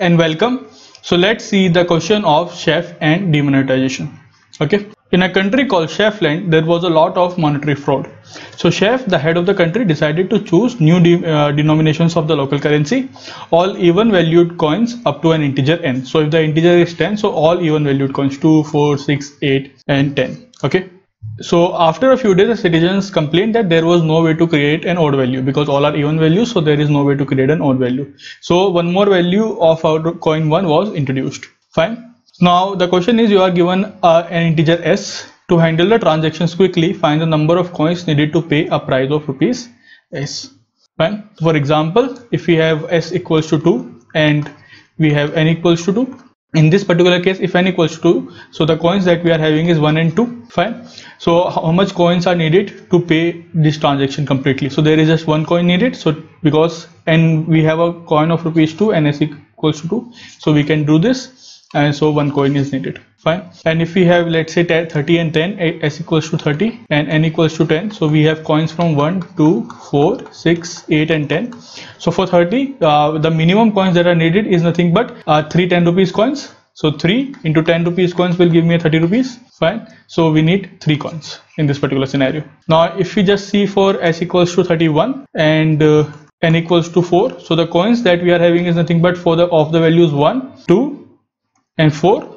and welcome. So let's see the question of chef and demonetization. Okay. In a country called Chefland, there was a lot of monetary fraud. So chef, the head of the country, decided to choose new denominations of the local currency, all even valued coins up to an integer n. So if the integer is 10, so all even valued coins 2, 4, 6, 8 and 10. Okay. So after a few days, the citizens complained that there was no way to create an odd value because all are even values, so there is no way to create an odd value. So one more value of our coin 1 was introduced. Fine. Now the question is, you are given an integer s. To handle the transactions quickly, find the number of coins needed to pay a price of rupees s. Fine. For example, if we have s equals to 2 and we have n equals to 2. In this particular case, if n equals to 2, so the coins that we are having is 1 and 2. Fine. So how much coins are needed to pay this transaction completely? So there is just one coin needed. So because n, we have a coin of rupees 2 and s equals to 2, so we can do this, and so one coin is needed. Fine. And if we have, let's say 30 and 10, s equals to 30 and n equals to 10, so we have coins from 1, 2, 4, 6, 8 and 10. So for 30, the minimum coins that are needed is nothing but 3 10 rupees coins. So 3 into 10 rupees coins will give me 30 rupees. Fine. So we need 3 coins in this particular scenario. Now if we just see for s equals to 31 and n equals to 4, so the coins that we are having is nothing but for the of the values 1, 2 and 4.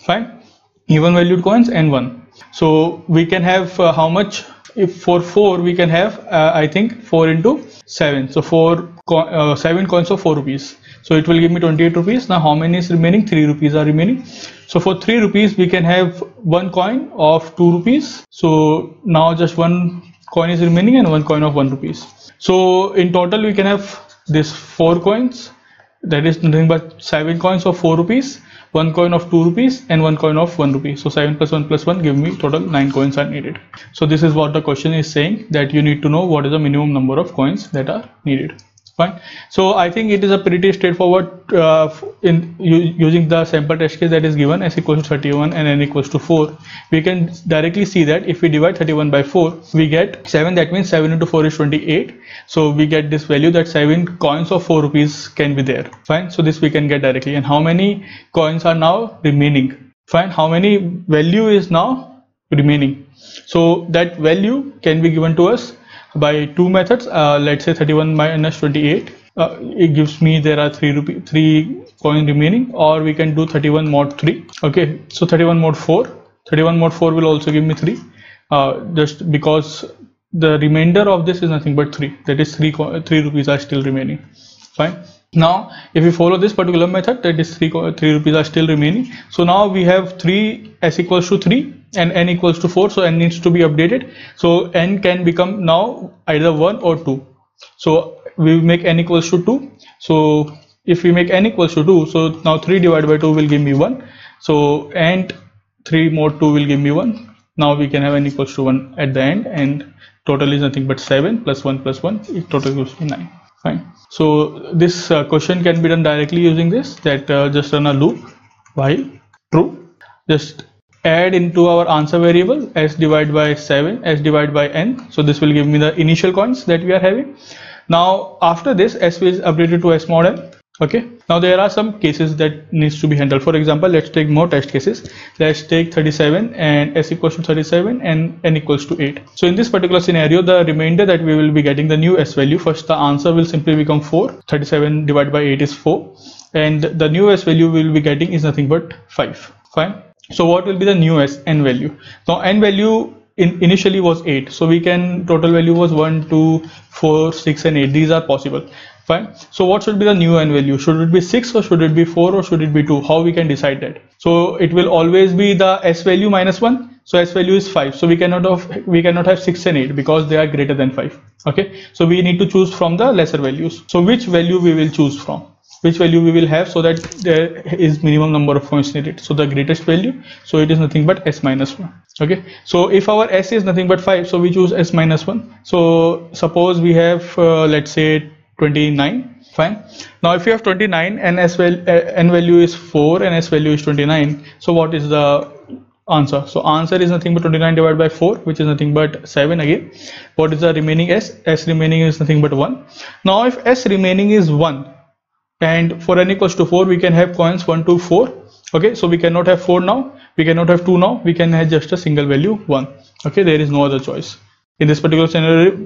Fine. Even valued coins and 1. So we can have how much? If for 4 we can have I think 4 into 7, so 7 coins of 4 rupees, so it will give me 28 rupees. Now how many is remaining? 3 rupees are remaining. So for 3 rupees we can have one coin of 2 rupees. So now just one coin is remaining and one coin of 1 rupees. So in total we can have this 4 coins, that is nothing but 7 coins of 4 rupees, 1 coin of 2 rupees and 1 coin of 1 rupee. So 7 plus 1 plus 1 give me total 9 coins are needed. So this is what the question is saying, that you need to know what is the minimum number of coins that are needed. Fine. So I think it is a pretty straightforward using the sample test case that is given, s equals to 31 and n equals to 4. We can directly see that if we divide 31 by 4, we get 7. That means 7 into 4 is 28. So we get this value that 7 coins of 4 rupees can be there. Fine. So this we can get directly. And how many coins are now remaining? Fine. How many value is now remaining? So that value can be given to us by two methods. Let's say 31 minus 28, it gives me there are 3 coins remaining, or we can do 31 mod 3. Okay, so 31 mod 4, 31 mod 4 will also give me 3, just because the remainder of this is nothing but 3, that is 3 rupees are still remaining. Fine. Now if we follow this particular method, that is 3 rupees are still remaining. So now we have 3 s equals to 3 and n equals to 4, so n needs to be updated. So n can become now either 1 or 2. So we make n equals to 2. So if we make n equals to 2, so now 3 divided by 2 will give me 1. So and 3 mod 2 will give me 1. Now we can have n equals to 1 at the end, and total is nothing but 7 plus 1 plus 1, it total equals to 9. Fine. So this question can be done directly using this, that just run a loop while true, just add into our answer variable s divided by 7, s divided by n. So this will give me the initial coins that we are having. Now after this, s is updated to s mod n. Okay. Now there are some cases that needs to be handled. For example, let's take more test cases. Let's take 37 and s equals to 37 and n equals to 8. So in this particular scenario, the remainder that we will be getting, the new s value, first the answer will simply become 4. 37 divided by 8 is 4, and the new s value we will be getting is nothing but 5. Fine. So what will be the new n value? Now n value initially was 8, so we can, total value was 1, 2, 4, 6 and 8. These are possible. Fine. So what should be the new n value? Should it be 6 or should it be 4 or should it be 2? How we can decide that? So it will always be the s value minus 1. So s value is 5. So we cannot have 6 and 8 because they are greater than 5. Okay. So we need to choose from the lesser values. So which value we will choose from? Which value we will have so that there is minimum number of coins needed? So the greatest value. So it is nothing but s minus 1. Okay. So if our s is nothing but 5, so we choose s minus 1. So suppose we have let's say 29. Fine. Now if you have 29 and n value is 4 and s value is 29, so what is the answer? So answer is nothing but 29 divided by 4, which is nothing but 7 again. What is the remaining s? S remaining is nothing but 1. Now if s remaining is 1, and for n equals to 4 we can have coins 1 to 4. Okay, so we cannot have 4 now, we cannot have 2 now, we can have just a single value 1. Okay, there is no other choice. In this particular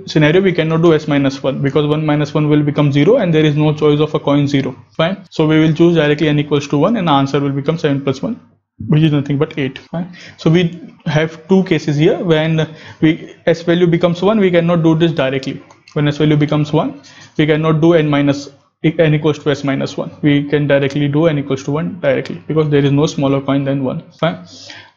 scenario we cannot do s minus 1 because 1 minus 1 will become 0 and there is no choice of a coin 0. Fine, so we will choose directly n equals to 1 and the answer will become 7 plus 1, which is nothing but 8. Fine, so we have two cases here. When s value becomes 1, we cannot do this directly. When s value becomes 1, we cannot do n equals to s minus 1. We can directly do n equals to 1 directly because there is no smaller coin than 1. Fine,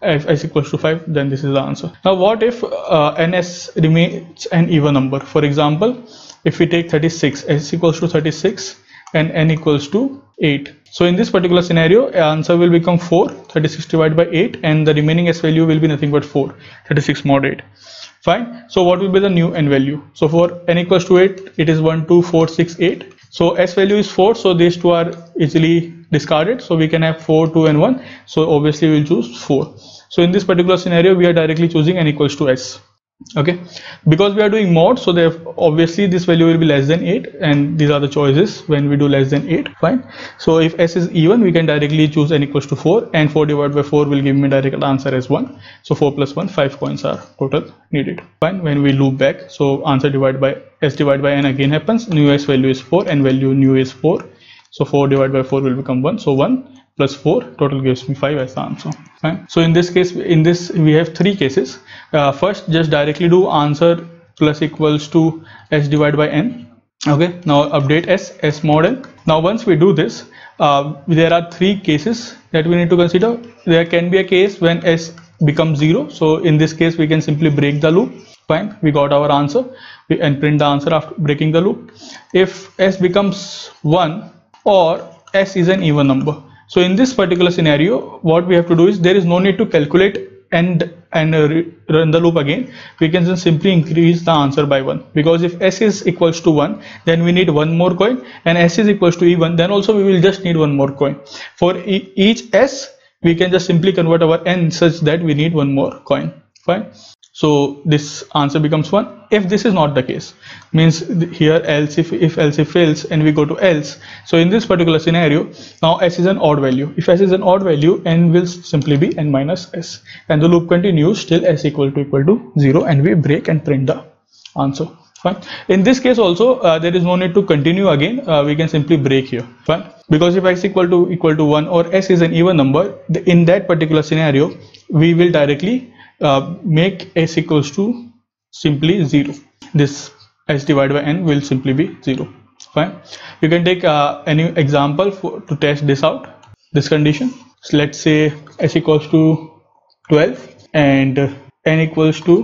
if s equals to 5, then this is the answer. Now what if ns remains an even number? For example, if we take 36, s equals to 36 and n equals to 8. So in this particular scenario, answer will become 4, 36 divided by 8, and the remaining s value will be nothing but 4, 36 mod 8. Fine, so what will be the new n value? So for n equals to 8, it is 1, 2, 4, 6, 8. So s value is 4, so these two are easily discarded, so we can have 4, 2 and 1, so obviously we will choose 4. So in this particular scenario we are directly choosing n equals to s. Okay, because we are doing mod, so obviously this value will be less than 8, and these are the choices when we do less than 8. Fine, so if s is even, we can directly choose n equals to 4, and 4 divided by 4 will give me direct answer as 1. So 4 plus 1, 5 coins are total needed. Fine, when we loop back, so answer divided by s divided by n again happens. New s value is 4, n value new is 4, so 4 divided by 4 will become 1, so 1 plus 4 total gives me 5 as the answer. Fine, so in this case, we have three cases. First, just directly do answer plus equals to s divided by n. Okay, now update s mod n. Now once we do this, there are three cases that we need to consider. There can be a case when s becomes 0, so in this case we can simply break the loop. Fine, we got our answer and print the answer after breaking the loop. If s becomes 1 or s is an even number, so in this particular scenario what we have to do is there is no need to calculate and run the loop again. We can just simply increase the answer by 1, because if s is equals to 1, then we need one more coin, and s is equals to even, then also we will just need one more coin. For each s we can just simply convert our n such that we need one more coin. Fine, so this answer becomes 1. If this is not the case, means here else, if else if fails and we go to else, so in this particular scenario now s is an odd value. If s is an odd value, n will simply be n minus s, and the loop continues till s equal to 0, and we break and print the answer. Fine, in this case also there is no need to continue again, we can simply break here. Fine, because if x equal to 1 or s is an even number, in that particular scenario we will directly make s equals to simply 0. This s divided by n will simply be 0. Fine, you can take any example to test this out, this condition. So let's say s equals to 12 and n equals to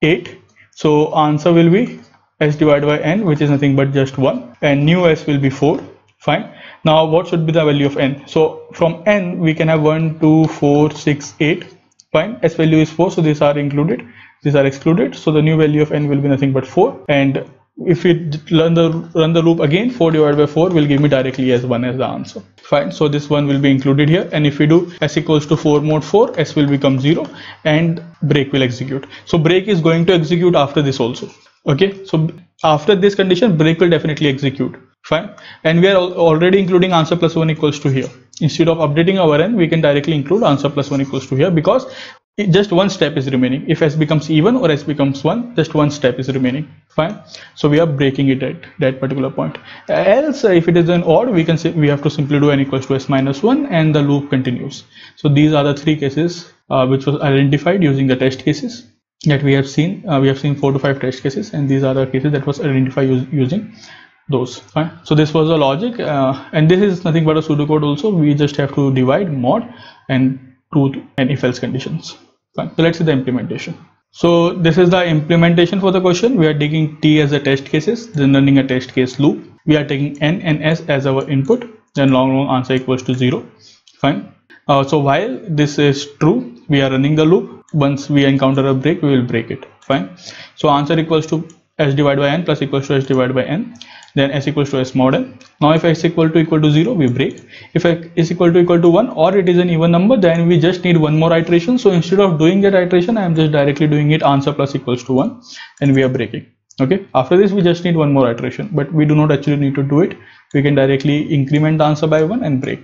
8, so answer will be s divided by n, which is nothing but just 1, and new s will be 4. Fine, now what should be the value of n? So from n we can have 1, 2, 4, 6, 8. Fine, s value is 4, so these are included, these are excluded, so the new value of n will be nothing but 4. And if we run the loop again, 4 divided by 4 will give me directly as 1 as the answer. Fine, so this one will be included here, and if we do s equals to 4 mod 4, s will become 0 and break will execute. So break is going to execute after this also. Okay, so after this condition break will definitely execute. Fine, and we are already including answer plus 1 equals to here. Instead of updating our n, we can directly include answer plus 1 equals to here, because just one step is remaining. If s becomes even or s becomes 1, just one step is remaining. Fine, so we are breaking it at that particular point. Else if it is an odd, we can say we have to simply do n equals to s minus 1 and the loop continues. So these are the three cases which was identified using the test cases that we have seen. We have seen 4 to 5 test cases, and these are the cases that was identified using those. Fine, so this was the logic, and this is nothing but a pseudocode also. We just have to divide, mod, and truth and if else conditions. Fine, so let's see the implementation. So this is the implementation for the question. We are taking t as a test cases, then running a test case loop. We are taking n and s as our input, then long answer equals to 0. Fine, so while this is true, we are running the loop. Once we encounter a break, we will break it. Fine, so answer equals to s divided by n plus equals to s divided by n, then s equals to s mod n. Now if x equal to 0, we break. If x is equal to 1 or it is an even number, then we just need one more iteration. So instead of doing that iteration, I am just directly doing it answer plus equals to 1, and we are breaking. Okay, after this we just need one more iteration, but we do not actually need to do it. we can directly increment the answer by 1 and break.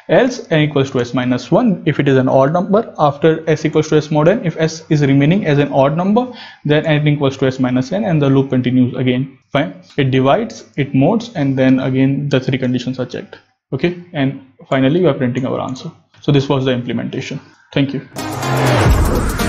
Else n equals to s minus 1 if it is an odd number. After s equals to s mod n, if s is remaining as an odd number, then n equals to s minus n, and the loop continues again. Fine. It divides, it modes, and then again the three conditions are checked. Okay, and finally we are printing our answer. So this was the implementation. Thank you.